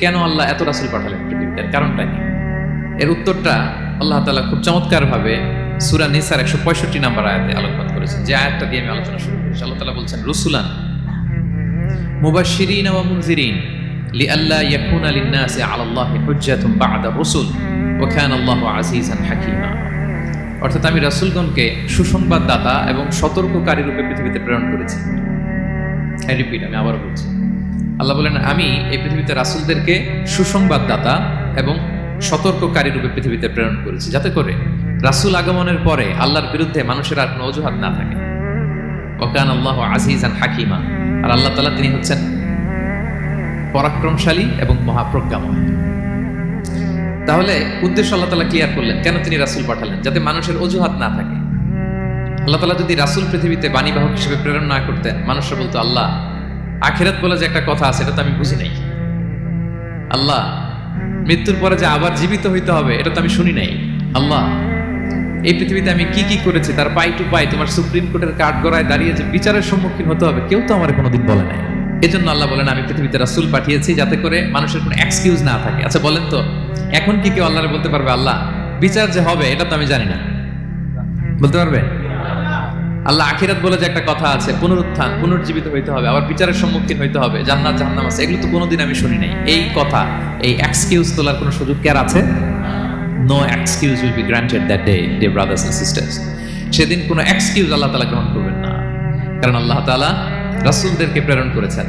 কেন আল্লাহ এত রাসূল পাঠালেন পৃথিবীতে, এর কারণটা কি? এর উত্তরটা আল্লাহ তাআলা খুব চমৎকার ভাবে সূরা নিসার 165 নম্বর আয়াতে আলোকপাত করেছেন, যে আয়াতটা দিয়ে আমি আলোচনা শুরু করেছি। আল্লাহ তাআলা বলছেন, রুসুলান মুবাশশিরিন ওয়া মুনজিরিন লিআল্লা ইয়াকুনা লিন-নাসি আলাল্লাহি হুজ্জাতুন বা'দা রুসুল ওয়া কানা আল্লাহু আজিজান হাকীমা। অর্থাৎ আমি রাসূলগণকে সুসংবাদদাতা এবং সতর্ককারী রূপে পৃথিবীতে প্রেরণ করেছি। আমি আবার বলছি, আল্লাহ বলেন আমি এই পৃথিবীতে রাসূলদেরকে সুসংবাদদাতা এবং সতর্ককারী রূপে পৃথিবীতে প্রেরণ করেছি, যাতে করে রাসূল আগমনের পরে আল্লাহর বিরুদ্ধে মানুষের আর কোনো অজুহাত না থাকে। ওয়া কানা আল্লাহু আজিজান হাকীমা, আর আল্লাহ তাআলা তিনি হচ্ছেন পরাক্রমশালী এবং মহাপ্রজ্ঞাময়। তাহলে উদ্দেশ্য আল্লাহ তাআলা ক্লিয়ার করলেন, কেন তিনি রাসূল পাঠালেন, যাতে মানুষের অজুহাত না থাকে। আল্লাহ তাআলা যদি রাসূল পৃথিবীতে বাণীবাহক হিসেবে প্রেরণ না করতেন, মানুষরা বলতো আল্লাহ আখিরাত বলে যে একটা কথা আছে এটা তো আমি বুঝি নাই, আল্লাহ মৃত্যুর পরে যে আবার জীবিত হইতে হবে এটা তো আমি শুনি নাই, আল্লাহ এই পৃথিবীতে আমি কি কি করেছি তার পাই টু পাই তোমার সুপ্রিম কোর্টের কাঠগড়ায় দাঁড়িয়ে যে বিচারের সম্মুখীন হতে হবে কেউ তো আমার কোনোদিন বলে নাই। এজন্য আল্লাহ বলেন আমি পৃথিবীতে রাসূল পাঠিয়েছি যাতে করে মানুষের কোনো এক্সকিউজ না থাকে। আচ্ছা বলেন তো, এখন কি কেউ আল্লাহরে বলতে পারবে আল্লাহ বিচার যে হবে এটা তো আমি জানি না? বলতে পারবে? আল্লাহ আখিরাত বলে যে একটা কথা আছে, পুনরুত্থান, পুনর্জীবিত হইতে হবে, আবার বিচারের সম্মুখীন হইতে হবে, জান্নাত জাহান্নাম আছে, এগুলো তো কোনোদিন আমি শুনি নাই। এই কথা, এই এক্সকিউজ তোলার কোনো সুযোগ কার আছে? No excuse will be granted that day, dear brothers and sisters. সেদিন কোনো এক্সকিউজ আল্লাহ তাআলা গ্রহণ করবেন না, কারণ আল্লাহ তাআলা রাসূলদেরকে প্রেরণ করেছেন,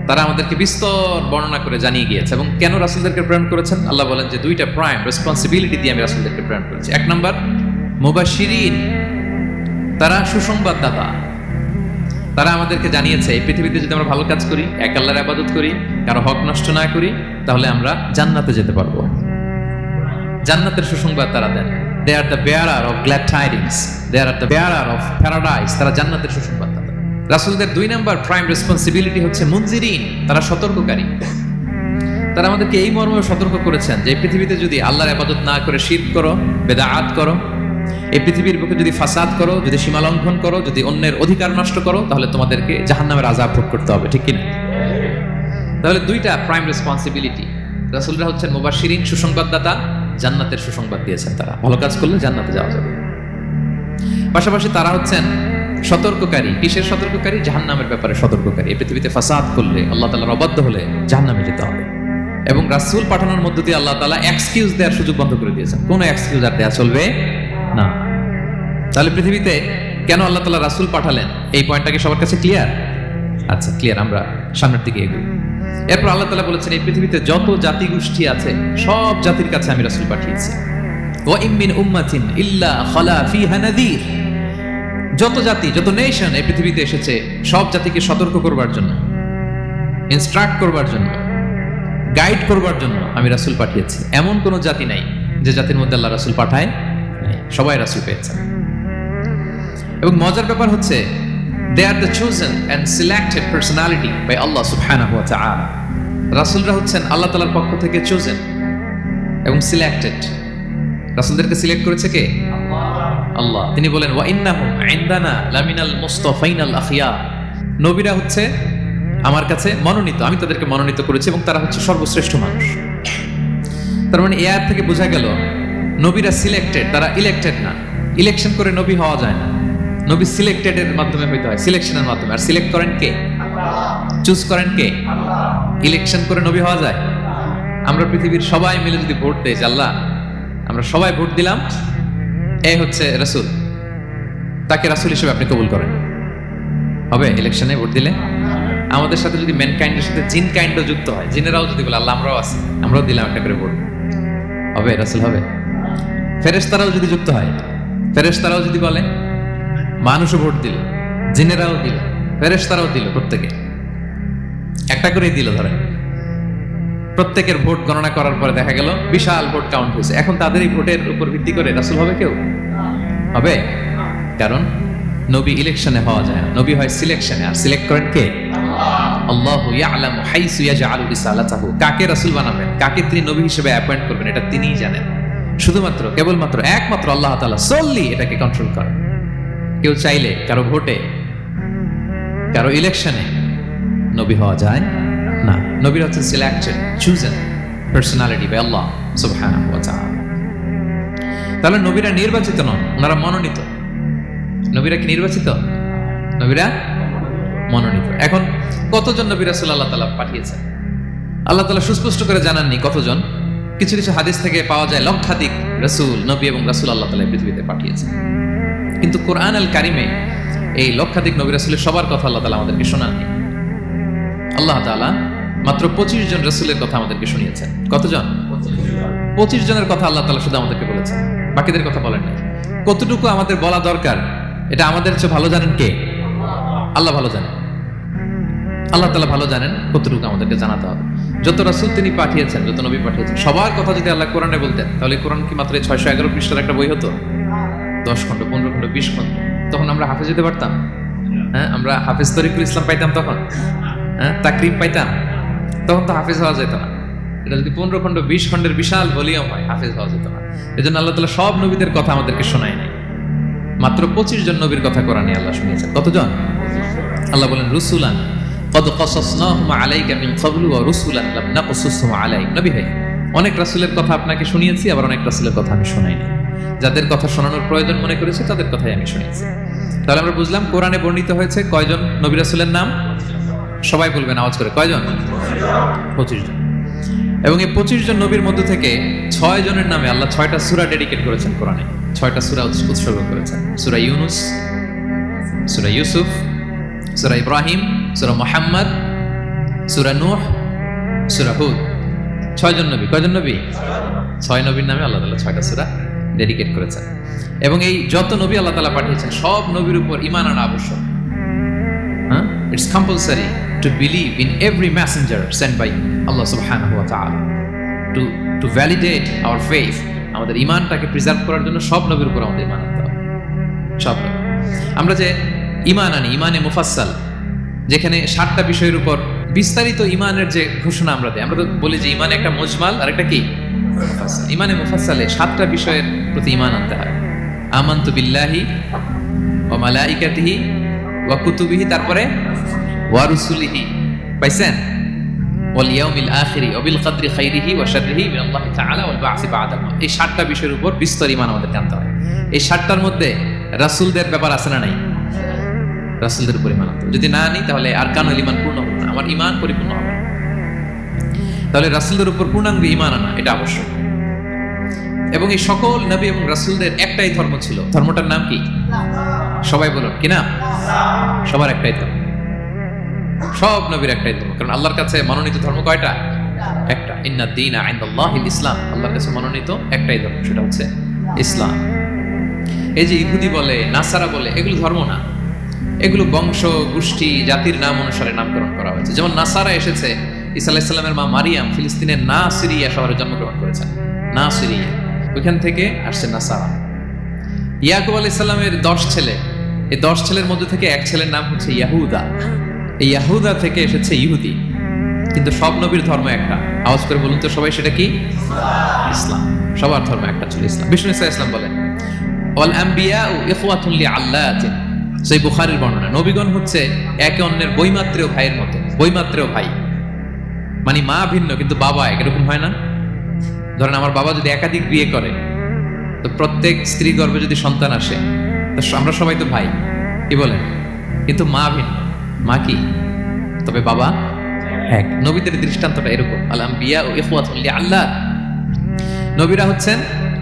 তারা আমাদেরকে বিস্তর বর্ণনা করে জানিয়ে গিয়েছে। এবং কেন রাসূলদেরকে প্রেরণ করেছেন আল্লাহ বলেন যে দুইটা প্রাইম রেসপন্সিবিলিটি দিয়ে আমি রাসূলদেরকে প্রেরণ করেছি। এক নাম্বার মুবাশশিরিন, তারা সুসংবাদদাতা, তারা আমাদেরকে জানিয়েছে এই পৃথিবীতে যদি আমরা ভালো কাজ করি, এক আল্লাহর ইবাদত করি, কারো হক নষ্ট না করি, তাহলে আমরা জান্নাতে যেতে পারবো। জান্নাতের সুসংবাদ তারা দেন। They are the bearer of glad tidings. They are the bearer of paradise. তারা জান্নাতের সুসংবাদদাতা। রাসূলদের দুই নাম্বার প্রাইম রেসপন্সিবিলিটি হচ্ছে মুনজিরিন, তারা সতর্ককারী। তারা আমাদেরকে এই মর্মে সতর্ক করেছেন যে এই পৃথিবীতে যদি আল্লাহর ইবাদত না করে শিরক করো, বেদাত করো, এই পৃথিবীর বুকে যদি ফাসাদ করো, যদি সীমা লঙ্ঘন করো, যদি অন্যের অধিকার নষ্ট করো, তাহলে তোমাদেরকে জাহান্নামের আযাব ভোগ করতে হবে, ঠিক কিনা? তাহলে দুইটা প্রাইম রেসপন্সিবিলিটি। রাসূলরা হচ্ছেন মুবাশশিরিন, সুসংবাদদাতা, জান্নাতের সুসংবাদ দিয়েছেন, তারা ভালো কাজ করলে জান্নাতে যাওয়া যাবে। পাশাপাশি তারা হচ্ছেন সতর্ককারী। কিসের সতর্ককারী? জাহান্নামের ব্যাপারে সতর্ককারী। এই পৃথিবীতে ফাসাদ করলে, আল্লাহ তাআলার অবাধ্য হলে জাহান্নামে যেতে হবে। এবং রাসূল পাঠানোর মধ্য দিয়ে আল্লাহ তাআলা এক্সকিউজ দেওয়ার সুযোগ বন্ধ করে দিয়েছেন, কোনো এক্সকিউজ আর দেওয়া চলবে না। তাহলে পৃথিবীতে কেন আল্লাহ তাআলা রাসূল পাঠালেন, এই পয়েন্টটা কি সবার কাছে ক্লিয়ার? আচ্ছা ক্লিয়ার, আমরা সামনের দিকে এগোই। এরপর আল্লাহ তাআলা বলেছেন এই পৃথিবীতে যত জাতি গোষ্ঠী আছে সব জাতির কাছে আমি রাসূল পাঠিয়েছি। ওয়া ইম মিন উম্মাতিন ইল্লা খালা ফিহা নাযীর, যত জাতি, যত নেশন এই পৃথিবীতে এসেছে সব জাতিকে সতর্ক করবার জন্য, ইনস্ট্রাক্ট করবার জন্য, গাইড করবার জন্য আমি রাসূল পাঠিয়েছি। এমন কোন জাতি নাই যে জাতির মধ্যে আল্লাহ রাসূল পাঠায় নাই, সবাই রাসূল পেয়েছেন। এবং মজার ব্যাপার হচ্ছে they are the chosen and selected personality by Allah subhanahu wa ta'ala. রাসূলরা হচ্ছেন আল্লাহ তাআলার পক্ষ থেকে chosen এবং সিলেক্টেড। রাসূলদেরকে সিলেক্ট করেছে কে? আল্লাহ। তিনি বলেন ওয়া ইন্নাহুম ইনদানা লামিনাল মুস্তাফাইনাল আখিয়ার, নবীরা হচ্ছে আমার কাছে মনোনীত, আমি তাদেরকে মনোনীত করেছি এবং তারা হচ্ছে সর্বশ্রেষ্ঠ মানুষ। তার মানে এই আয়াত থেকে বোঝা গেল নবীরা সিলেক্টেড, তারা ইলেক্টেড না। ইলেকশন করে নবী হওয়া যায় না, নবী সিলেক্টেড এর মাধ্যমে হইতে হয়, সিলেকশনের মাধ্যমে। আর সিলেক্ট করেন কে? আল্লাহ। চুজ করেন কে? আল্লাহ। ইলেকশন করে নবী হওয়া যায়? আমরা পৃথিবীর সবাই মিলে যদি ভোট দেই, আল্লাহ আমরা সবাই ভোট দিলাম, এই হচ্ছে রাসূল, তাকে রাসূল হিসেবে আপনি কবুল করেন, হবে? ইলেকশনে ভোট দিলে আমাদের সাথে যদি ম্যানকাইন্ডের সাথে জিন কাইন্ডও যুক্ত হয়, জিনেরাও যদি বলে আল্লাহ আমরাও আছি, আমরাও দিলাম একটা করে ভোট, হবে? রাসূল হবে? ফেরেশতারাও যদি যুক্ত হয়, ফেরেশতারাও যদি বলে, মানুষও ভোট দিল, জিনেরাও দিল, ফেরেশতারাও দিল, প্রত্যেকে একটা করেই দিল, ধরেন প্রত্যেকের ভোট গণনা করার পরে দেখা গেল বিশাল ভোট কাউন্ট হয়েছে। এখন তাদের এই ভোটের উপর ভিত্তি করে রাসূল হবে কেউ? হবে? কারণ নবী ইলেকশনে হওয়া যায় না, নবী হয় সিলেকশনে। আর সিলেক্ট করেন কে? আল্লাহু ইয়ালামু হাইসু ইয়াজআলু রিসালাতাহু, কাকে রাসূল বানাবেন, কাকে তিনি নবী হিসেবে অ্যাপয়েন্ট করবেন, এটা তিনিই জানেন। শুধুমাত্র কেবলমাত্র একমাত্র আল্লাহ তাআলা solely এটাকে কন্ট্রোল করেন। কেউ চাইলে কারো ভোটে, কারো ইলেকশনে নবী হওয়া যায় না, নবীরা হচ্ছেন সিলেক্টেড, চুজেন পার্সোনালিটি বাই আল্লাহ সুবহানাহু ওয়া তাআলা। তাহলে নবীরা নির্বাচিত নন, ওনারা মনোনীত। নবীরা কি নির্বাচিত? নবীরা মনোনীত। এখন কতজন নবী রাসূল আল্লাহ তাআলা পাঠিয়েছেন? আল্লাহ তাআলা সুস্পষ্ট করে জানাননি কতজন। কিছু কিছু হাদিস থেকে পাওয়া যায় লক্ষাধিক রাসূল, নবী এবং রাসূল আল্লাহ তাআলা পৃথিবীতে পাঠিয়েছেন। কিন্তু কোরআন আল কারিমে এই লক্ষাধিক নবী রাসূলের সবার কথা আল্লাহ তাআলা আমাদেরকে শোনাননি। আল্লাহ তাআলা মাত্র 25 জন রাসূলের কথা আমাদেরকে শুনিয়েছেন। কতজন? 25 জনের কথা আল্লাহ তাআলা শুধু আমাদেরকে বলেছেন, বাকিদের কথা বলেন নাই। কতটুকু আমাদের বলা দরকার এটা আমাদের চেয়ে ভালো জানেন কে? আল্লাহ ভালো জানেন। আল্লাহ তাআলা ভালো জানেন কতটুকু আমাদেরকে জানাতে হবে। যত রাসূল তিনি পাঠিয়েছেন, যত নবী পাঠিয়েছেন, সবার কথা যদি আল্লাহ কোরআনে বলতেন তাহলে কোরআন কি মাত্র 611 পৃষ্ঠার একটা বই হতো? 10 খণ্ড, 15 খণ্ড, 20 খণ্ড। তখন আমরা হাফেজ হতে পারতাম? হ্যাঁ, আমরা হাফেজ তরিকুল ইসলাম পাইতাম তখন? হ্যাঁ, তাকরিব পাইতাম? তখন তো হাফেজ হওয়া যেত না। এটা যদি 15 খণ্ড 20 খণ্ডের বিশাল ভলিউম হয়, হাফেজ হওয়া যেত না। এজন্য আল্লাহ তাআলা সব নবীদের কথা আমাদেরকে শোনায় নাই, মাত্র 25 জন নবীর কথা কোরআনে আল্লাহ শুনিয়েছেন। কতজন? আল্লাহ বলেন রুসুলান কদ কসাসনাহুম আলাইকা মিন ক্বাবলু ওয়া রুসুলান লাম নাকসুসহুম আলাইক। নবী ভাই, অনেক রাসূলের কথা আপনাকে শুনিয়েছি, আবার অনেক রাসূলের কথা আমি শোনাইনি। যাদের কথা শোনানোর প্রয়োজন মনে করেছি তাদের কথাই আমি শুনিয়েছি। তাহলে আমরা বুঝলাম কোরআনে বর্ণিত হয়েছে কয়জন নবী রাসূলের নাম? সবাই বলবেন আওয়াজ করে, কয়জন? 25 জন। এবং এই 25 জন নবীর মধ্য থেকে 6 জনের নামে আল্লাহ 6টা সূরা ডেডিকেট করেছেন কোরআনে। 6টা সূরা উৎসর্গ করেছেন। সূরা ইউনুস, সূরা ইউসুফ, সূরা ইব্রাহিম, সূরা মুহাম্মদ, সূরা নূহ, সূরা হুদ। 6 জন নবী। কয়জন নবী? 6 নবীর নামে আল্লাহ তাআলা 6টা সূরা ডেডিকেট করেছেন। এবং এই যত নবী আল্লাহ তাআলা পাঠিয়েছেন সব নবীর উপর ঈমান আনা আবশ্যক। হ্যাঁ, it's compulsory to believe in every messenger sent by আল্লাহ সুবহানাহু ওয়া তাআলা। টু ভ্যালিডেট আওয়ার ফেথ, আমাদের ঈমানটাকে প্রিজার্ভ করার জন্য সব নবীর উপর আমাদের ঈমান আনতে হবে। সব নবী। আমরা যে ঈমান আনি, ঈমানে মুফাসসাল, যেখানে 7টা বিষয়ের উপর বিস্তারিত ঈমানের যে ঘোষণা আমরা দেই, আমরা তো বলি যে ঈমান একটা মুজমাল আর একটা কি মুফাসসাল। ঈমানে মুফাসসালে 7টা বিষয়ের প্রতি ঈমান আনতে হয়। আমানতু বিল্লাহি ওয়া মালাইকাতিহি ওয়া কুতুবিহি, তারপরে ওয়া রুসুলিহি, পাইছেন? ওয়াল ইয়াউমিল আখিরি ওয়া বিল কদরি খাইরিহি ওয়া শাররিহি মিনাল্লাহি তাআলা ওয়াল বা'সি বা'দাল মাউত। এই 7টা বিষয়ের উপর বিস্তর ঈমান আমাদের আনতে হয়। এই 7টার মধ্যে রাসূলদের ব্যাপার আছে না নাই? রাসূলদের উপর ঈমান আনতে হবে। যদি না আনি তাহলে আরকানুল ঈমান পূর্ণ হবে না, আমার ঈমান পরিপূর্ণ হবে না। তাহলে রাসূলদের উপর পূর্ণাঙ্গ ঈমান আনা এটা আবশ্যক। এবং এই সকল নবী এবং রাসূলদের একটাই ধর্ম ছিল। ধর্মটার নাম কি? সবাই বলুন, কি নাম? সবার একটাই ধর্ম। সব নবীর একটাই ধর্ম। কারণ আল্লাহর কাছে মনোনীত ধর্ম কয়টা? একটা। ইন্নাদ দীনা ইনদাল্লাহিল ইসলাম। আল্লাহর কাছে মনোনীত একটাই ধর্ম, সেটা হচ্ছে ইসলাম। এই যে ইহুদি বলে, নাসারা বলে, এগুলো ধর্ম না। এগুলো বংশ, গোষ্ঠী, জাতির নাম অনুসারে নামকরণ করা হয়েছে। যেমন নাসারা এসেছে, ঈসা আলাইহিস সালামের মা মারিয়াম ফিলিস্তিনের নাসিরিয়া শহরে জন্মগ্রহণ করেছেন। নাসিরিয়া, ওইখান থেকে আসছে নাসারা। ইয়াকুব আলাইহিস সালামের 10 ছেলে, এই 10 ছেলের মধ্যে থেকে এক ছেলের নাম হচ্ছে ইয়াহুদা। এই ইয়াহুদা থেকে এসেছে ইহুদি। কিন্তু সব নবীর ধর্ম একটা। আওয়াজ করে বলুন তো সবাই, সেটা কি? ইসলাম। সবার ধর্ম একটা ছিল ইসলাম। বিষ্ণু ইসলাম বলেন ওয়াল আম্বিয়াউ ইখওয়াতুন লিআল্লাতিন। সেই বুখারীর বর্ণনা, নবীগণ হচ্ছে একে অন্যের বৈমাত্রেয় ভাইয়ের মতো। বৈমাত্রেয় ভাই মানে মা ভিন্ন কিন্তু বাবা এক, এরকম হয় না? ধরেন আমার বাবা যদি একাধিক বিয়ে করে, তো প্রত্যেক স্ত্রী গর্ভে যদি সন্তান আসে, তো আমরা সবাই তো ভাই, কি বলেন? কিন্তু মা ভিন্ন। মা কি? তবে বাবা এক। নবীদের দৃষ্টান্তটা এরকম। আল আম্বিয়া ও ইখওয়াতুন লিআল্লাহ। নবীরা হচ্ছেন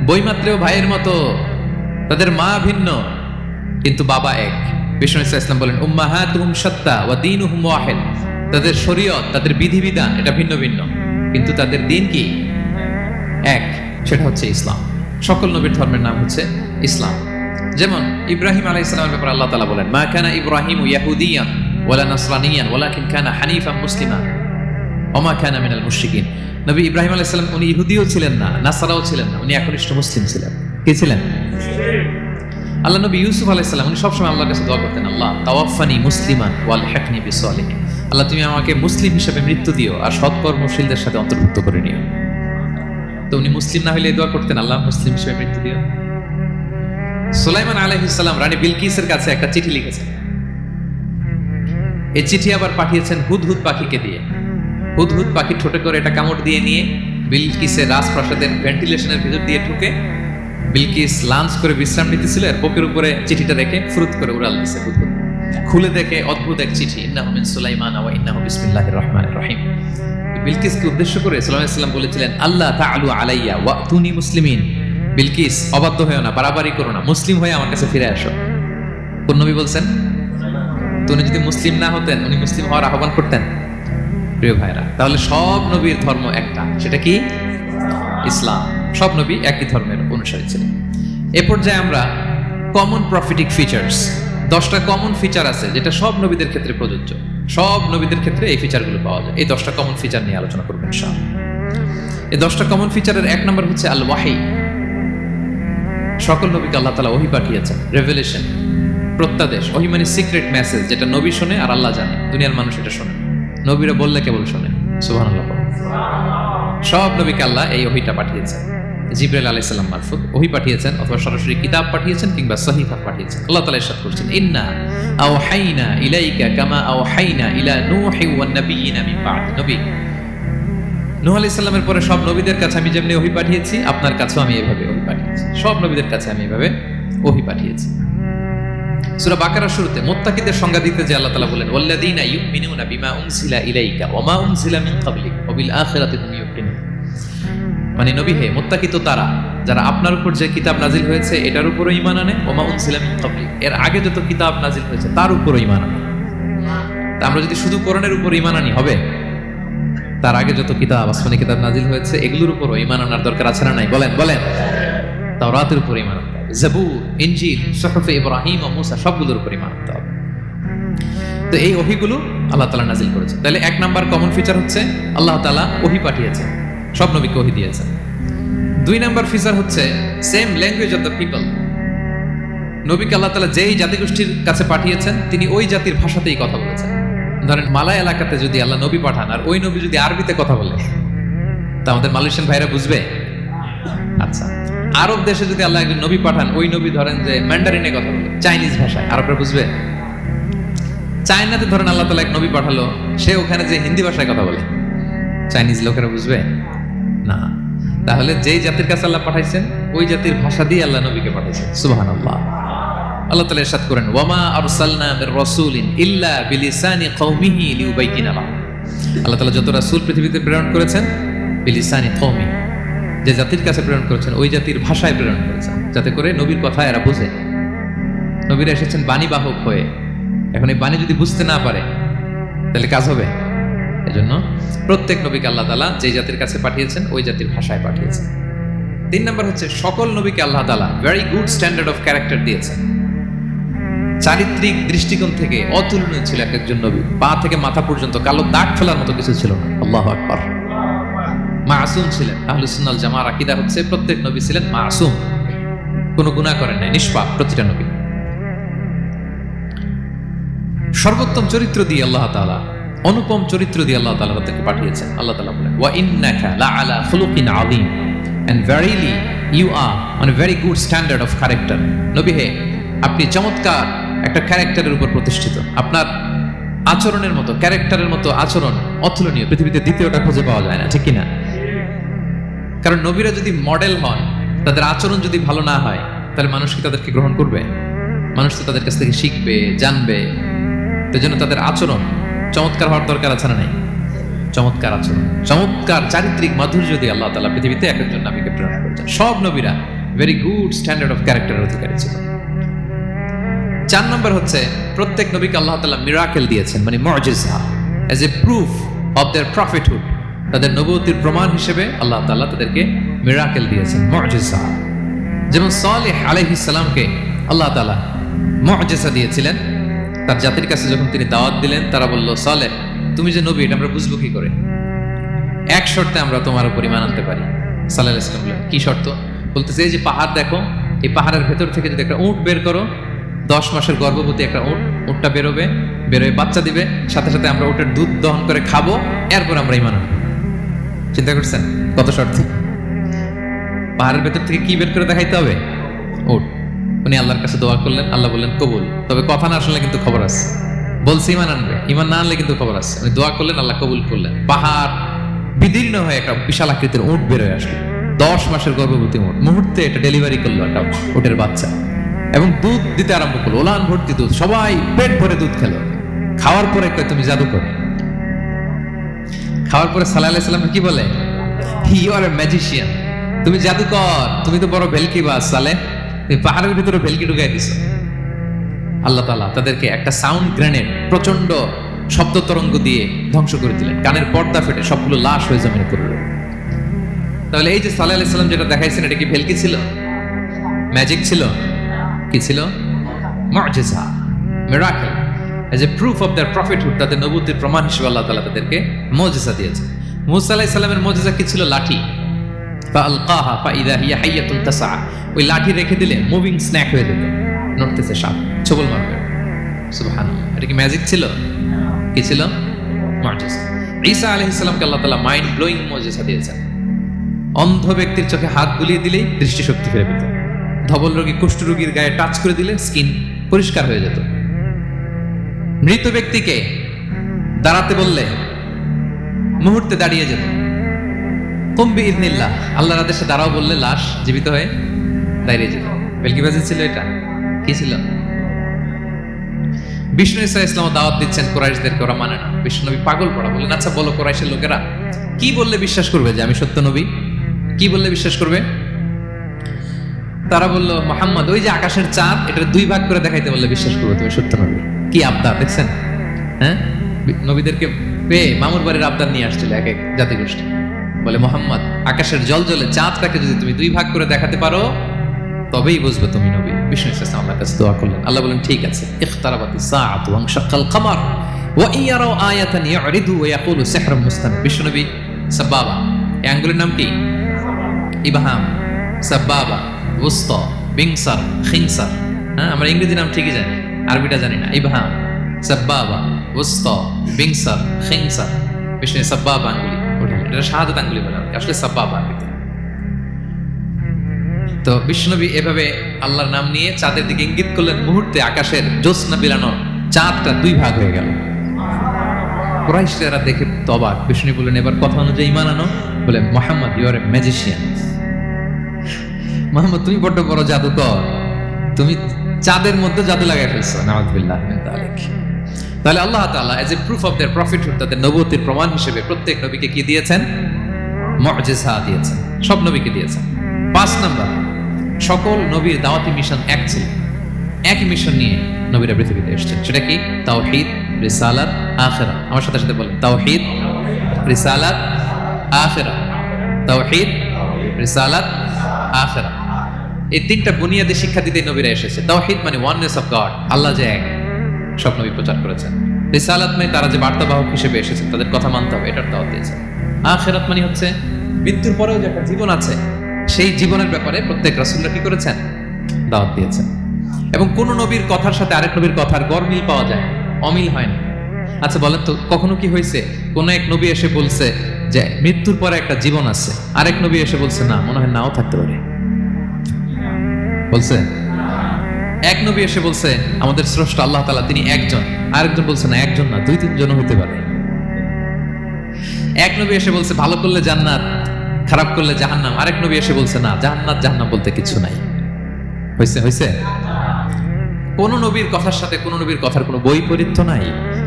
বৈমাত্রেয় ভাইয়ের মতো, তাদের মা ভিন্ন কিন্তু বাবা এক। বিষ্ণু ইসলাম বলেন উম্মাহাতুহুম শাত্তা ওয়া দীনুহুম ওয়াহিদ। তাদের শরীয়ত, তাদের বিধিবিধান এটা ভিন্ন ভিন্ন, কিন্তু তাদের দ্বীন কি? এক, সেটা হচ্ছে ইসলাম। সকল নবীর ধর্মের নাম হচ্ছে ইসলাম। যেমন ইব্রাহিম আলাইহিস সালামের ব্যাপারে আল্লাহ তাআলা বলেন মা কানা ইব্রাহিমু ইয়াহুদিয়ান ওয়ালা নাসরানিয়ান ওয়ালাকিন কানা হানিফান মুসলিমা ওয়া মা কানা মিনাল মুশরিকিন। নবী ইব্রাহিম আলাইহিস সালাম উনি ইহুদিও ছিলেন না, নাসারাও ছিলেন না, উনি একনিষ্ঠ মুসলিম ছিলেন। কি ছিলেন? আল্লাহ নবী ইউসুফ আলাইহিস সালাম উনি সবসময় আল্লাহর কাছে দোয়া করতেন, আল্লাহ তাওয়াফানি মুসলিমান ওয়াল হিকনি বিসসালিহিন। আল্লাহ তুমি আমাকে মুসলিম হিসেবে মৃত্যু দিও আর সৎকর্মশীলদের সাথে অন্তর্ভুক্ত করে নিও। তো উনি মুসলিম না হলে এই দোয়া করতেন, আল্লাহ মুসলিম হিসেবে মৃত্যু দিও। সুলাইমান আলাইহিস সালাম রানী বিলকিসের কাছে একটা চিঠি লিখেছেন। এই চিঠি আবার পাঠিয়েছেন হুদহুদ পাখিকে দিয়ে। হুদহুদ পাখি ঠোঁটে করে এটা কামড় দিয়ে নিয়ে বিলকিসের রাজপ্রাসাদের ভেন্টিলেশনের ভিতর দিয়ে ঢুকে বিলকিস লাঞ্চ করে বিশ্রাম নিতেছিল, এর বুকের উপরে চিঠিটা রেখে ফুরুত করে উড়াল দিছে হুদহুদ। খুলে দেখে অদ্ভুত এক চিঠি, ইন্নাহু মিন সুলাইমান ওয়া ইন্নাহু বিসমিল্লাহির রহমানির রহিম। বিলকিসকে উদ্দেশ্য করে সাল্লাল্লাহু আলাইহি ওয়াসাল্লাম বলেছিলেন, আল্লাহ তাআলু আলাইয়া ওয়াতুনি মুসলিমিন। বিলকিস, অবাধ্য হয়েও না, বাড়াবাড়ি করো না, মুসলিম হয়ে আমার কাছে ফিরে আসো। কোন নবী বলছেন? তো উনি যদি মুসলিম না হতেন, উনি মুসলিম হওয়ার আহ্বান করতেন? প্রিয় ভাইরা, তাহলে সব নবীর ধর্ম একটা, সেটা কি? ইসলাম। সব নবী একই ধর্মের অনুসারী ছিলেন। এ পর্যায়ে আমরা কমন প্রফিটিক ফিচার্স, 10টা কমন ফিচার আছে যেটা সব নবীদের ক্ষেত্রে প্রযোজ্য। সব নবীদের ক্ষেত্রে এই ফিচারগুলো পাওয়া যায়। এই 10টা কমন ফিচার নিয়ে আলোচনা করবেন ইনশাআল্লাহ। এই 10টা কমন ফিচারের 1 নম্বর হচ্ছে আল ওয়াহি। সকল নবীকে আল্লাহ তাআলা ওহী পাঠিয়েছেন, রেভেলেশন, প্রত্যাদেশ। ওহী মানে সিক্রেট মেসেজ, যেটা নবী শোনে আর আল্লাহ জানে, দুনিয়ার মানুষ এটা শোনে। নবীরা বললে কেবল শোনে। সুবহানাল্লাহ। সব নবীকে আল্লাহ এই ওহীটা পাঠিয়েছেন, জিবরাইল আলাইহিস সালাম মারফত ওহী পাঠিয়েছেন, অথবা সরাসরি কিতাব পাঠিয়েছেন, কিংবা সহিফা পাঠিয়েছেন। আল্লাহ তাআলা ইরশাদ করছেন, ইন্না আওহাইনা ইলাইকা কামা আওহাইনা ইলা নূহি ওয়ান নাবিয়িনা মিন বা'দ। নবী নূহ আলাইহিস সালামের পরে সব নবীদের কাছে আমি যেমনি ওহী পাঠিয়েছি, আপনার কাছেও আমি এভাবে ওহী পাঠিয়েছি। সব নবীদের কাছে আমি এভাবে ওহী পাঠিয়েছি। সূরা বাকারার শুরুতে মুত্তাকিদের সংজ্ঞা দিতে যে আল্লাহ তাআলা বলেন, ওয়াল্লাযীনা ইউমিনুনা বিমা উনজিলা ইলাইকা ওয়া মা উনজিলা মিন ক্বাবলিক ওয়া বিল আখিরাতি হুম ইউকিনুন। মানে নবী হে, মুত্তাকি তো তারা যারা আপনার উপর যে কিতাব নাজিল হয়েছে এটার উপরও ঈমান আনে, ওয়া মা উনজিলা মিন ক্বাবলিক, এর আগে যত কিতাব নাজিল হয়েছে তার উপরও ঈমান আনে। তা আমরা যদি শুধু কোরআনের উপর ঈমান আনি হবে? তার আগে যত কিতাব, আসমানি কিতাব নাজিল হয়েছে এগুলোর উপরও ঈমান আনার দরকার আছে না নাই? বলেন বলেন। তাওরাতের উপর ঈমান আনতে হবে, জাবুর, ইনজিল, সুহুফে ইব্রাহিম ও মূসা সবগুলোর উপর ঈমান আনতে হবে। তো এই ওহীগুলো আল্লাহ তাআলা নাজিল করেছেন। তাহলে 1 নাম্বার কমন ফিচার হচ্ছে আল্লাহ তাআলা ওহী পাঠিয়েছেন, সব নবীকে ওহী দিয়েছেন। 2 নাম্বার ফিচার হচ্ছে same language of the people. নবীকে আল্লাহ তাআলা যেই জাতিগোষ্ঠীর কাছে পাঠিয়েছেন তিনি ওই জাতির ভাষাতেই কথা বলেছেন। ধরেন মালয় এলাকাতে যদি আল্লাহ নবী পাঠান আর ওই নবী যদি আরবিতে কথা বলে, তা আমাদের মালয়েশিয়ান ভাইরা বুঝবে? আচ্ছা, আরব দেশে যদি আল্লাহ একজন নবী পাঠান, ওই নবী ধরেন যে ম্যান্ডারিনে কথা বলে, চাইনিজ ভাষায়, আরবরা বুঝবে? চায়নাতে ধরেন আল্লাহ তাআলা এক নবী পাঠালো, সে ওখানে যে হিন্দি ভাষায় কথা বলে, চাইনিজ লোকেরা বুঝবে না। তাহলে যেই জাতির কাছে আল্লাহ পাঠাইছেন ওই জাতির ভাষা দিয়ে আল্লাহ নবীকে পাঠাইছেন। সুবহানাল্লাহ। আল্লাহ তাআলা ইরশাদ করেন, ওয়ামা আরসালনা মির রাসূলিন ইল্লা বিলিসানি কওমিহি লিউবাইয়িনা লাহুম। আল্লাহ তাআলা যত রাসূল পৃথিবীতে প্রেরণ করেছেন, বিলিসানি কওমি, যে জাতির কাছে প্রেরণ করেছেন ওই জাতির ভাষায় প্রেরণ করেছেন, যাতে করে নবীর কথা এরা বুঝে। নবীরা এসেছেন বাণীবাহক হয়ে, এখন এই বাণী যদি বুঝতে না পারে তাহলে কাজ হবে? এজন্য প্রত্যেক নবীকে আল্লাহ তাআলা যে জাতির কাছে পাঠিয়েছেন ওই জাতির ভাষায় পাঠিয়েছেন। 3 নাম্বার হচ্ছে সকল নবীকে আল্লাহ তাআলা very good standard of character দিয়েছেন। চারিত্রিক দৃষ্টিকোণ থেকে অতুলনীয় ছিল এক একজন নবী। পা থেকে মাথা পর্যন্ত কালো দাগ ফেলার মতো কিছু ছিল না। আল্লাহু আকবার। মাসুম ছিলেন। আহলুস সুন্নাহ ওয়াল জামাআর আকীদা হচ্ছে প্রত্যেক নবী ছিলেন মাসুম, কোনো গুনাহ করেন নাই, নিষ্পাপ প্রতিটা নবী। সর্বোত্তম চরিত্র দিয়ে আল্লাহ তাআলা, অনুপম চরিত্র দিয়ে আল্লাহ তাআলা তাদেরকে পাঠিয়েছেন। আল্লাহ তাআলা বলেন, ওয়া ইন্নাকা লাআলা খুলুকিন আযীম, and verily you are on a very good standard of character. নবী হে, আপনি চমৎকার একটা ক্যারেক্টারের উপর প্রতিষ্ঠিত। আপনার আচরণের মতো, ক্যারেক্টারের মতো আচরণ অতুলনীয়, পৃথিবীতে দ্বিতীয়টা খুঁজে পাওয়া যায় না, ঠিক কিনা? কারণ নবীরা যদি মডেল হন, তাদের আচরণ যদি ভালো না হয়, তাহলে মানুষ কি তাদেরকে গ্রহণ করবে? মানুষ তো তাদের কাছ থেকে শিখবে, জানবে। তাই জন্য তাদের আচরণ চমৎকার হওয়ার দরকার আছে না নাই? চমৎকার আচরণ, চমৎকার চারিত্রিক মাধুর্য দিয়ে আল্লাহ তাআলা পৃথিবীতে এক একজন নবীকে প্রেরণ করেছেন। সব নবীরা ভেরি গুড স্ট্যান্ডার্ড অফ ক্যারেক্টারের অধিকারী ছিল। 4 নম্বর হচ্ছে প্রত্যেক নবীকে আল্লাহ তাআলা মিরাকেল দিয়েছেন, মানে মুজিজা, as a proof of their prophethood. তাদের নবুয়তির প্রমাণ হিসেবে আল্লাহ তাআলা তাদেরকে মিরাকেল দিয়েছেন, মুজিজা। যেমন সালেহ আলাইহিস সালামকে আল্লাহ তাআলা মুজিজা দিয়েছিলেন। তার জাতির কাছে যখন তিনি দাওয়াত দিলেন, তারা বলল, সালেহ তুমি যে নবী এটা আমরা বুঝবো কি করে? এক শর্তে আমরা তোমার উপর ঈমান আনতে পারি। সাল্লাল্লাহু আলাইহি ওয়াসাল্লাম বললেন, কি শর্ত? বলতেছে, এই যে পাহাড় দেখো, এই পাহাড়ের ভেতর থেকে যদি একটা উট বের করো, 10 মাসের গর্ভবতী একটা উটটা বেরোবে, বেরোয় বাচ্চা দিবে, সাথে সাথে আমরা উটের দুধ দহন করে খাবো, এরপর আমরা ঈমান আনবো। চিন্তা করছেন কত শর্ত? পাহাড়ের ভেতর থেকে কি বের করে দেখাইতে হবে? উট। উনি আল্লাহর কাছে দোয়া করলেন, আল্লাহ বললেন কবুল, তবে কথা না শুনলে কিন্তু খবর আছে। বলছে ইমান আনবে, ইমান না আনলে কিন্তু খবর আছে। উনি দোয়া করলেন, আল্লাহ কবুল করলেন। পাহাড় বিদীর্ণ হয়ে একটা বিশাল আকৃতির উট বের হয়ে আসলো, 10 মাসের গর্ভবতী উট। মুহূর্তে এটা ডেলিভারি করলো একটা উটের বাচ্চা, এবং দুধ দিতে আরম্ভ করলো, ওলান ভর্তি দুধ। সবাই পেট ভরে দুধ খেলো। খাওয়ার পরে কয় তুমি জাদু করো। খাওয়ার পরে সাল্লাল্লাহু আলাইহি সাল্লাম কি বলে? ইউ আর এ ম্যাজিশিয়ান, তুমি জাদুকর, তুমি তো বড় ভেলকিবাজ সালে, তুমি পাহাড়ের ভিতরে ভেলকি ঢুকাই দিছো। আল্লাহ তাআলা তাদেরকে একটা সাউন্ড গ্রেনেড, প্রচন্ড শব্দ তরঙ্গ দিয়ে ধ্বংস করে দিলেন। কানের পর্দা ফেটে সবগুলো লাশ হয়ে জমিনে পড়ল। তাহলে এই যে সাল্লাল্লাহু আলাইহি সাল্লাম যেটা দেখাইছেন, এটা কি ভেলকি ছিল? ম্যাজিক ছিল? কি ছিল? মুআজিজা, miracle. As a proof of their prophethood, তাদের নবুয়তের প্রমাণ হিসেবে আল্লাহ তাআলা তাদেরকে মুআজিজা দিয়েছেন। মূসা আলাইহিস সালামের মুআজিজা কি ছিল? লাঠি। ফাআলকাহা ফাইযা হিয়া হাইয়াতুন তাসআ, ওই লাঠি রেখে দিলে মুভিং স্ন্যাক হয়ে যেত, নড়তেছে সাপ, ছবল মারবে। সুবহানাল্লাহ, এটা কি ম্যাজিক ছিল? কি ছিল? মুআজিজা। ঈসা আলাইহিস সালামকে আল্লাহ তাআলা মাইন্ড ব্লোয়িং মুআজিজা দিয়েছেন। অন্ধ ব্যক্তির চোখে হাত বুলিয়ে দিলেই দৃষ্টিশক্তি ফিরে পেত। ধবল রোগী, কুষ্ঠ রোগীর গায়ে টাচ করে দিলে স্কিন পরিষ্কার হয়ে যেত। মৃত ব্যক্তিকে দাঁড়াতে বললে মুহূর্তে দাঁড়িয়ে যেত। কুম বিইذনিল্লাহ, আল্লাহর আদেশে দাঁড়াও বললে লাশ জীবিত হয়ে দাঁড়িয়ে যেত। ভেলকিবাজি ছিল এটা? কি ছিল? বিষ্ণু ঈসা ইসলাম দাওয়াত দিচ্ছেন কুরাইশদেরকে, ওরা মানে না। বিষ্ণু নবী পাগল পড়া, বললেন আচ্ছা বলো কুরাইশের লোকেরা কি বললে বিশ্বাস করবে যে আমি সত্য নবী? কি বললে বিশ্বাস করবে? তারা বলল, মুহাম্মদ ওই যে আকাশের চাঁদ, এটা 2 ভাগ করে দেখাইতে বললে বিশ্বাস করবে তুমি সত্য নবী। কি আবদার দেখছেন? হ্যাঁ, নবীদেরকে পেয়ে মামুর বাড়ির আবদার নিয়ে আসছিল এক এক জাতিগোষ্ঠী। বলে মুহাম্মদ আকাশের জলজলে চাঁদটাকে যদি তুমি 2 ভাগ করে দেখাতে পারো তবেই বুঝবে তুমি নবী। বিষ্ণু ইসলাম আল্লাহর কাছে দোয়া করলেন। আল্লাহ বলেন ঠিক আছে। ইখতারাবাতিস সাআতু ওয়ানশাক্কাল কামার ওয়া ইয়ারাউ আয়াতান ইয়ারিদু ওয়া ইয়াকুলু সিহরুম মুস্তামির। বিষ্ণু নবী সাবাবা, এই আঙ্গুলের নাম কি? ইবহাম, সাবাবা, উস্তা, বিংসার, খিনসার। হ্যাঁ, আমরা ইংরেজি নাম ঠিকই জানি, আরবিটা জানি না। ইবহাম, সাবাবা, উস্তা, বিংসার, খিনসার। বিষ্ণু সাবাবা আঙ্গুলি, এটা শাহাদাত আঙ্গুলি বলে, আসলে সাবাবা আরবিতে। তো বিষ্ণুনবী এভাবে আল্লাহর নাম নিয়ে চাঁদের দিকে ইঙ্গিত করলেন। মুহূর্তে আকাশের জ্যোৎস্না বিলানো চাঁদটা 2 ভাগ হয়ে গেল। কুরাইশরা দেখে অবাক। বিষ্ণু বললেন এবার কথা অনুযায়ী ঈমান আনো। বলে Muhammad you are a magician. Muhammad তুমি বড় বড় জাদুকর, তুমি চাঁদের মধ্যে জাদু লাগাই ফেলছো। নাউযুবিল্লাহ মিন যালিক। তাহলে আল্লাহ তাআলা age a proof of their prophethood, তাদের নবুয়তের প্রমাণ হিসেবে প্রত্যেক নবীকে কি দিয়েছেন? মুআজিজা দিয়েছেন, সব নবীকে দিয়েছেন। 5 নাম্বার, সকল নবীর দাওয়াতি মিশন এক ছিল। একই মিশন নিয়ে নবীরা পৃথিবীতে এসেছেন। সেটা কি? তাওহীদ, রিসালাত, আখিরাত। আমার সাথে সাথে বলেন তাওহীদ, রিসালাত, আখিরাত। তাওহীদ, রিসালাত, আখিরাত। এই 3টা বুনিয়াদী শিক্ষা দিতে নবীরা এসেছে। তাওহীদ মানে ওয়াননেস অফ গড, আল্লাহ যে এক, সব নবী প্রচার করেছেন। রিসালাত মানে তারা যে বার্তাবাহক হিসেবে এসেছেন, তাদের কথা মানতে হবে, এটার দাওয়াত দিয়েছেন। আখিরাত মানে হচ্ছে মৃত্যুর পরেও যে একটা জীবন আছে, সেই জীবনের ব্যাপারে প্রত্যেক রাসূলরা কি করেছেন? দাওয়াত দিয়েছেন। এবং কোন নবীর কথার সাথে আরেক নবীর কথার গরমিল পাওয়া যায়, অমিল হয় না। আচ্ছা বলেন তো, কখনো কি হয়েছে কোন এক নবী এসে বলছে যে মৃত্যুর পরে একটা জীবন আছে, আরেক নবী এসে বলছে না, মনে হয় নাও থাকতে পারে? বলছে? এক নবী এসে বলছে আমাদের স্রষ্টা আল্লাহ তাআলা তিনি একজন, আরেকজন বলছে না একজন না, 2-3 জন হতে পারে। এক নবী এসে বলছে ভালো করলে জান্নাত, খারাপ করলে জাহান্নাম, আরেক নবী এসে বলছে না, জান্নাত জাহান্নাম বলতে কিছু নাই। হয়েছে? কোন নবীর কথার সাথে কোন নবীর কথার কোনো বৈপরীত্য নাই,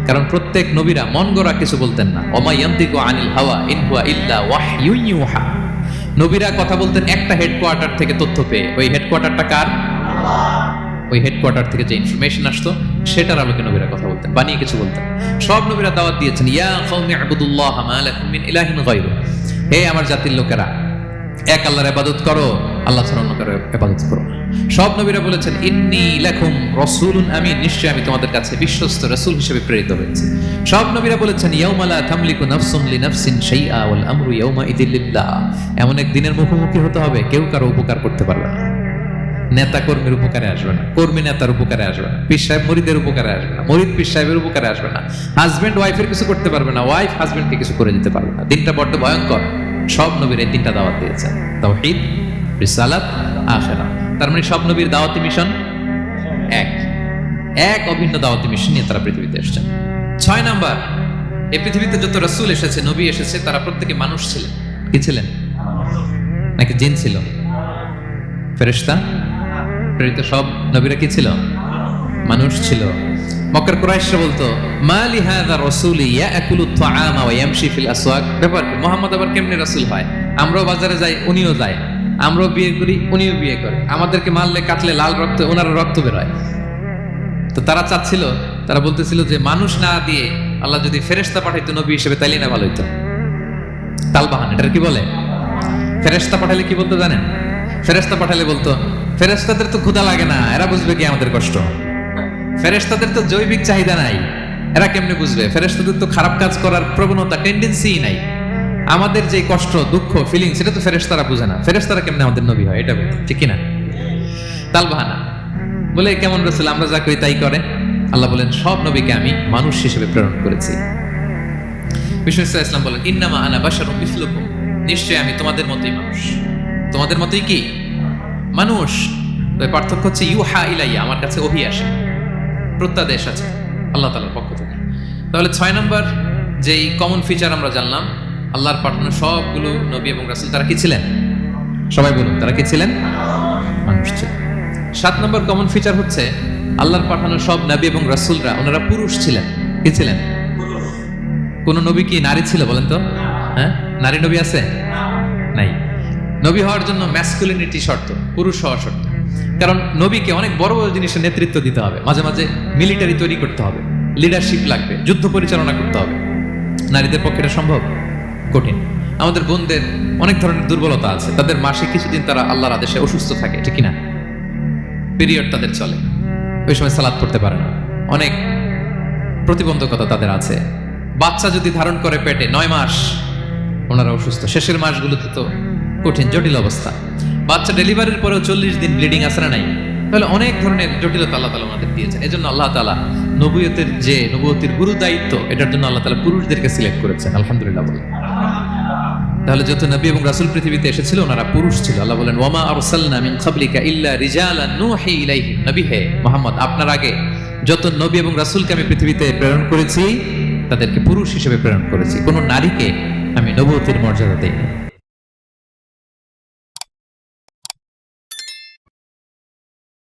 কারণ প্রত্যেক নবীরা মন গড়া কিছু বলতেন না। ওমা ইয়ান্তিকু আনিল হাওয়া ইন হুয়া ইল্লা ওয়াহয়ুন ইউহা। নবীরা কথা বলতেন একটা হেডকোয়ার্টার থেকে তথ্য পেয়ে। ওই হেডকোয়ার্টারটা কার? ওই হেডকোয়ার্টার থেকে যে ইনফরমেশন আসতো সেটার আলোকে নবীরা কথা বলতেন, বানিয়ে কিছু বলতেন। সব নবীরা দাওয়াত দিয়েছেন, ইয়া কওমি ইবুদুল্লাহ মা লাকুম মিন ইলাহিন গায়রু। হে আমার জাতির লোকেরা, এক আল্লাহর ইবাদত করো, আল্লাহ ছাড়া অন্য কারো ইবাদত করো না। সব নবীরা বলেছেন ইন্নী লাকুম রাসূলুন আমিন, নিশ্চয় আমি তোমাদের কাছে বিশ্বস্ত রাসূল হিসেবে প্রেরিত হয়েছি। সব নবীরা বলেছেন ইয়াউমা লা তামলিকু নাফসুন লিনাফসিন শাইআ ওয়াল আমরু ইয়াউমা ইযিল লিল্লাহ। এমন এক দিনের মুখোমুখি হতে হবে কেউ কারো উপকার করতে পারবে না। নেতা কর্মীর উপকারে আসবে না, কর্মী নেতার উপকারে আসবে না, পীর সাহেব মুরিদের উপকারে আসবে না, মুরিদ পীর সাহেবের উপকারে আসবে না, হাজবেন্ড ওয়াইফের কিছু করতে পারবে না, ওয়াইফ হাজবেন্ডকে কিছু করে দিতে পারবে না। দিনটা বড্ড ভয়ঙ্কর। সব নবীর এই 3টা দাওয়াত দিয়েছেন, তাওহীদ, রিসালাত, আখিরাত। তার মানে সব নবীর দাওয়াতি মিশন এক। এক অভিন্ন দাওয়াতি মিশন নিয়ে তারা পৃথিবীতে এসেছেন। 6 নাম্বার, এই পৃথিবীতে যত রাসূল এসেছে, নবী এসেছে, তারা প্রত্যেকে মানুষ ছিলেন। কি ছিলেন? নাকি জিন ছিল? ফেরেশতা? প্রেরিত সব নবীরা কি ছিল? মানুষ ছিল। মক্কার কুরাইশরা বলতো, মা লিহাযা রাসূলি ইয়াকুলু আত-তাআমা ওয়া ইয়ামশি ফিল আসওয়াক। ব্যাপার কি, মুহাম্মদ আবার কেমনে রাসূল হয়? আমরাও বাজারে যাই, উনিও যায়, আমরাও বিয়ে করি, উনিও বিয়ে করে, আমাদেরকে মারলে কাটলে লাল রক্ত, ওনার রক্ত বের হয়। তো তারা চাচ্ছিল, তারা বলতেছিল যে মানুষ না দিয়ে আল্লাহ যদি ফেরেশতা পাঠাইতো নবী হিসেবে, তাইলে না ভালো হইতো। তালবাহান, এটা কি বলে? ফেরেশতা পাঠালে কি বলতো জানেন? ফেরেশতা পাঠালে বলতো, ফেরেশতাদের তো ক্ষুধা লাগে না, এরা বুঝবে কি আমাদের কষ্ট? ফেরেশতাদের তো জৈবিক চাহিদা নাই, এরা কেমনে বুঝবে? ফেরেশতাদের তো খারাপ কাজ করার প্রবণতা, টেন্ডেন্সি নাই। আমাদের যে কষ্ট, দুঃখ, ফিলিং, সেটা তো ফেরেশতারা বুঝে না। ফেরেশতারা কেমনে আমাদের নবী হয়? এটা বলতো, ঠিক কিনা? তালবাহানা বলে, কেমন রাসূল, আমরা যা করি তাই করে? আল্লাহ বলেন, সব নবীকে আমি মানুষ হিসেবে প্রেরণ করেছি। বিষ্ণু ইসলাম বলেন, ইন্নামা আনা বাশারুম মিসলুকুম, নিশ্চয়ই আমি তোমাদের মতোই মানুষ। তোমাদের মতোই কি মানুষ? তবে পার্থক্য হচ্ছে ইউহা ইলাইয়া, আমার কাছে ওহী আসে, প্রত্যাদেশ আছে আল্লাহ তাআলার পক্ষ থেকে। তাহলে 6 নম্বর যেই কমন ফিচার আমরা জানলাম, আল্লাহর পাঠানো সবগুলো নবী এবং রাসূল তারা কি ছিলেন? সবাই বলুন, তারা কি ছিলেন? মানুষ ছিলেন। 7 নম্বর কমন ফিচার হচ্ছে, আল্লাহর পাঠানো সব নবী এবং রাসূলরা ওনারা পুরুষ ছিলেন। কি ছিলেন? কোন নবী কি নারী ছিল বলেন তো? হ্যাঁ, নারী নবী আছে? নাই। নবী হওয়ার জন্য ম্যাসকুলিনিটি শর্ত, পুরুষ হওয়া শর্ত। কারণ নবীকে অনেক বড় বড় জিনিসের নেতৃত্ব দিতে হবে, মাঝে মাঝে মিলিটারি তৈরি করতে হবে, লিডারশিপ লাগবে, যুদ্ধ পরিচালনা করতে হবে। নারীদের পক্ষে এটা সম্ভব? কঠিন। আমাদের বোনদের অনেক ধরনের দুর্বলতা আছে, তাদের মাসে কিছুদিন তারা আল্লাহর আদেশে অসুস্থ থাকে, ঠিক কিনা? পিরিয়ড তাদের চলে, ওই সময় সালাত পড়তে পারে না, অনেক প্রতিবন্ধকতা তাদের আছে। বাচ্চা যদি ধারণ করে পেটে 9 মাস, ওনারা অসুস্থ। শেষের মাসগুলোতে তো কঠিন, জটিল অবস্থা। বাচ্চা ডেলিভারির পরেও 40 দিন ব্লিডিং আসে না নাই? তাহলে অনেক ধরনের জটিলতা আল্লাহ তাআলা ওনাদের দিয়েছেন। এজন্য আল্লাহ তাআলা নবুয়তির গুরু দায়িত্ব, এটার জন্য আল্লাহ তাআলা পুরুষদেরকে সিলেক্ট করেছেন। আলহামদুলিল্লাহ বলে। তাহলে যত নবী এবং রাসূল পৃথিবীতে এসেছিল, ওনারা পুরুষ ছিল। আল্লাহ বলেন, ওয়ামা আরসালনা মিন ক্বাবলিকা ইল্লা রিজালান নূহি ইলাইহিম। নবী হে মুহাম্মদ, আপনার আগে যত নবী এবং রাসূলকে আমি পৃথিবীতে প্রেরণ করেছি, তাদেরকে পুরুষ হিসেবে প্রেরণ করেছি। কোনো নারীকে আমি নবুয়তির মর্যাদা দেইনি।